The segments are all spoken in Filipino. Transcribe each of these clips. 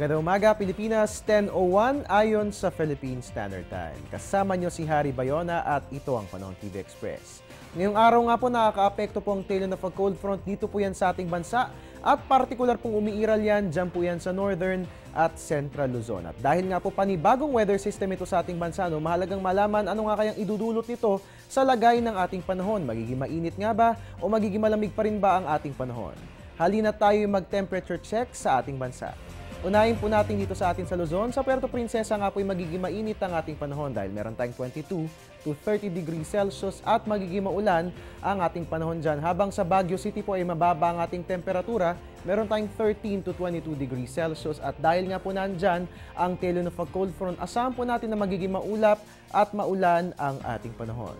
Magandang umaga, Pilipinas, 10:01 ayon sa Philippine Standard Time. Kasama niyo si Harry Bayona at ito ang Panahon TV Express. Ngayong araw nga po nakaka-apekto po ang tail of a cold front dito po yan sa ating bansa at partikular pong umiiral yan, dyan po yan sa Northern at Central Luzon. At dahil nga po panibagong weather system ito sa ating bansa, mahalagang malaman ano nga kayang idudulot nito sa lagay ng ating panahon. Magiging mainit nga ba o magiging malamig pa rin ba ang ating panahon? Halina tayo mag-temperature check sa ating bansa. Unahin po natin dito sa atin sa Luzon. Sa Puerto Princesa nga po ay magiging mainit ang ating panahon dahil meron tayong 22 to 30 degrees Celsius at magiging maulan ang ating panahon dyan. Habang sa Baguio City po ay mababa ang ating temperatura, meron tayong 13 to 22 degrees Celsius at dahil nga po nandyan ang tail of a cold front, asahan po natin na magiging maulap at maulan ang ating panahon.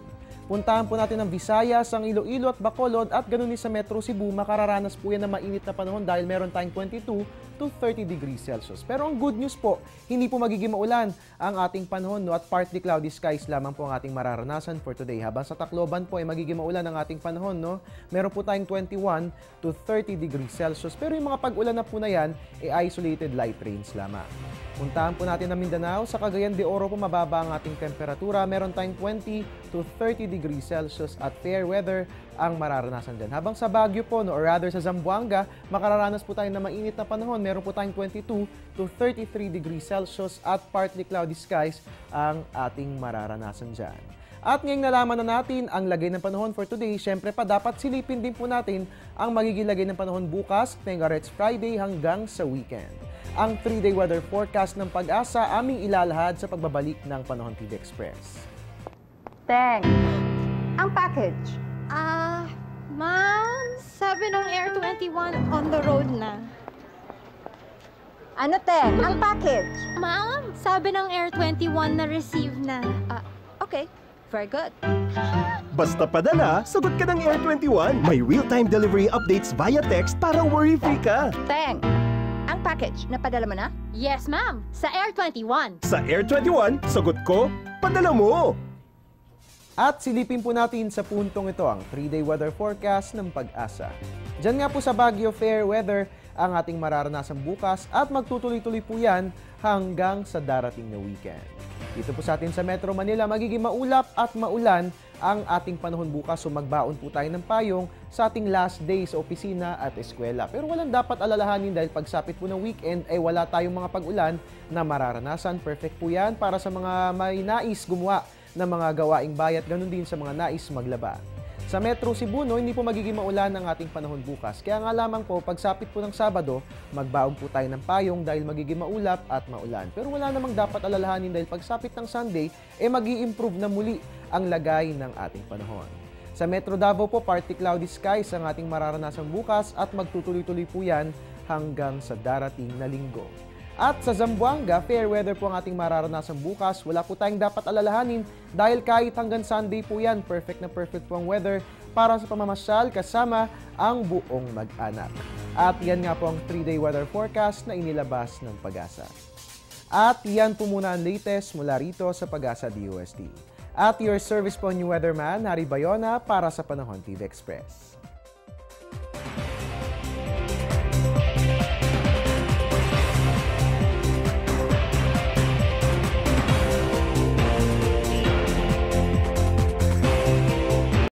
Puntahan po natin ang Visayas, ang Iloilo at Bacolod at ganun din sa Metro Cebu, makararanas po yan ng mainit na panahon dahil meron tayong 22 to 30 degrees Celsius. Pero ang good news po, hindi po magiging maulan ang ating panahon at partly cloudy skies lamang po ang ating mararanasan for today. Habang sa Tacloban po ay magiging maulan ang ating panahon. Meron po tayong 21 to 30 degrees Celsius. Pero yung mga pag-ulan na po na yan, isolated light rains lamang. Puntahan po natin ang Mindanao. Sa Cagayan de Oro po mababa ang ating temperatura. Meron tayong 20 to 30 degrees Celsius at fair weather ang mararanasan dyan. Habang sa Baguio po, or rather sa Zamboanga, makararanas po tayo na mainit na panahon. Meron po tayong 22 to 33 degrees Celsius at partly cloudy skies ang ating mararanasan dyan. At ngayong nalaman na natin ang lagay ng panahon for today, syempre pa dapat silipin din po natin ang magiging lagay ng panahon bukas, Tengarets Friday hanggang sa weekend. Ang 3-day weather forecast ng Pag-asa aming ilalahad sa pagbabalik ng Panahon TV Express. Teng, ang package. Ma'am, sabi ng Air 21 on the road na. Ano, Teng? Ang package. Ma'am, sabi ng Air 21 na receive na. Okay, very good. Basta padala, sagot ka ng Air 21. May real-time delivery updates via text para worry-free ka. Teng, ang package, napadala mo na? Yes, ma'am, sa Air 21. Sa Air 21, sagot ko, padala mo! At silipin po natin sa puntong ito ang 3-day weather forecast ng Pag-asa. Diyan nga po sa Baguio, fair weather ang ating mararanasan bukas at magtutuloy-tuloy po yan hanggang sa darating na weekend. Dito po sa atin sa Metro Manila, magiging maulap at maulan ang ating panahon bukas. So magbaon po tayo ng payong sa ating last day sa opisina at eskwela. Pero walang dapat alalahanin dahil pagsapit po ng weekend ay wala tayong mga pag-ulan na mararanasan. Perfect po yan para sa mga may nais gumawa ng mga gawaing bayat, ganun din sa mga nais maglaba. Sa Metro Cebu, hindi po magiging maulan ang ating panahon bukas. Kaya nga lamang po, pagsapit po ng Sabado, magbaon po tayo ng payong dahil magiging maulap at maulan. Pero wala namang dapat alalahanin dahil pagsapit ng Sunday, mag-i-improve na muli ang lagay ng ating panahon. Sa Metro Davao po, partly cloudy skies ang ating mararanasan bukas at magtutuloy-tuloy po yan hanggang sa darating na linggo. At sa Zamboanga, fair weather po ang ating mararanasan bukas. Wala po tayong dapat alalahanin dahil kahit hanggang Sunday po yan, perfect na perfect po ang weather para sa pamamasyal kasama ang buong mag-anak. At yan nga po ang 3-day weather forecast na inilabas ng Pag-asa. At yan po muna ang latest mula rito sa Pag-asa DOST. At your service po new weatherman, Harry Bayona para sa Panahon TV Express.